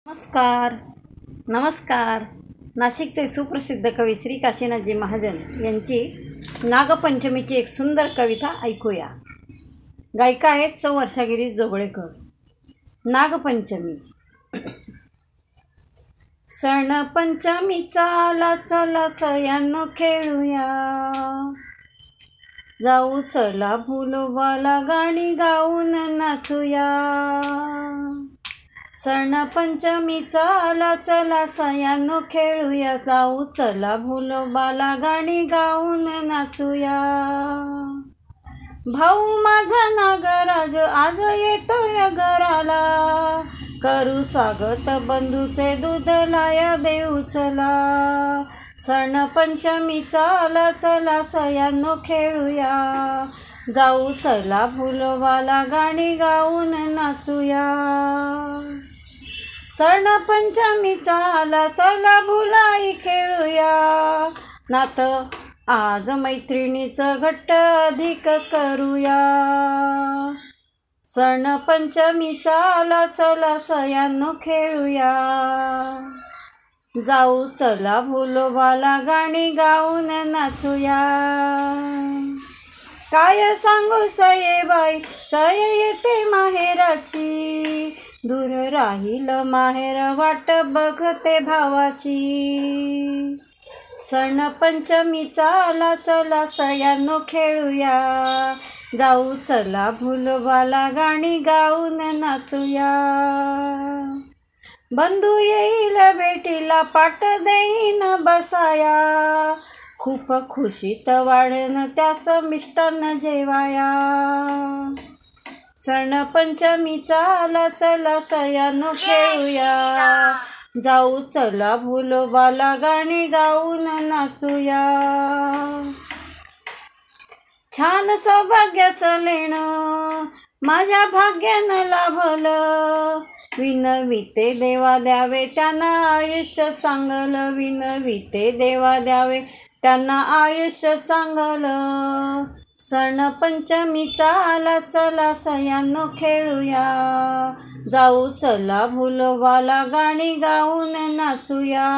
नमस्कार नमस्कार. नाशिकचे सुप्रसिद्ध कवी श्री काशीनाथजी महाजन यांची नागपंचमीची एक सुंदर कविता ऐकूया. गायिका आहेत सौ वर्षागिरी जोगळेकर. नागपंचमी. सण पंचमीचा आला, चला सयानो खेळूया, जाऊ चला भुलोबाला गाणी गाऊन नाचूया. सण पंचमीचा आला, चला सयानो खेळूया, जाऊ चला भुलोबाला गाणी गाऊन नाचूया. भाऊ माझा नागराज आज येतोय घराला, करू स्वागत बंधूचे दूध लाया देऊ चला. सण पंचमीचा आला, चला सयानो खेळूया, जाऊ चला भुलोबाला गाणी गाऊन नाचूया. सण पंचमीचा आला, चला भुलाई खेळूया, नात आज मैत्रिणीचं घट्ट अधिक करूया. सण पंचमीचा आला, चला सयानो खेळूया, जाऊ चला भुलोबाला गाणी गाऊन नाचूया. काय सांगू सयेबाई, सय येते माहेराची, दूर राहील माहेर वाट बघते भावाची. सण पंचमीचा आला, चला सयानो खेळूया, जाऊ चला भुलोबाला गाणी गाऊन नाचूया. बंधू येईल भेटीला, पाट देईन बसाया, खूप खुशीत वाढन त्यास मिष्टान्न जेवाया. सण पंचमीचा आला, चला सयानो खेळूया, जाऊ चला भुलोबाला गाणी गाऊन नाचूया. छान सौभाग्याचं लेणं माझ्या भाग्यानं लाभलं, विनविते देवा द्यावे त्यांना आयुष्य चांगलं, विनविते देवा द्यावे त्यांना आयुष्य चांगलं. सण पंचमीचा आला, चला सयानो खेळूया, जाऊ चला भुलोबाला गाणी गाऊन नाचूया.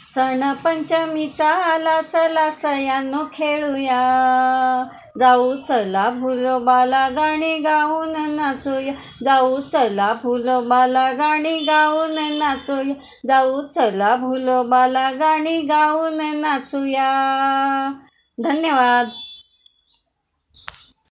सण पंचमीचा आला, चला सयानो खेळूया, जाऊ चला भुलोबाला गाणी गाऊन नाचूया, जाऊ चला भुलोबाला गाणी गाऊन नाचूया, जाऊ चला भुलोबाला गाणी गाऊन नाचूया. धन्यवाद.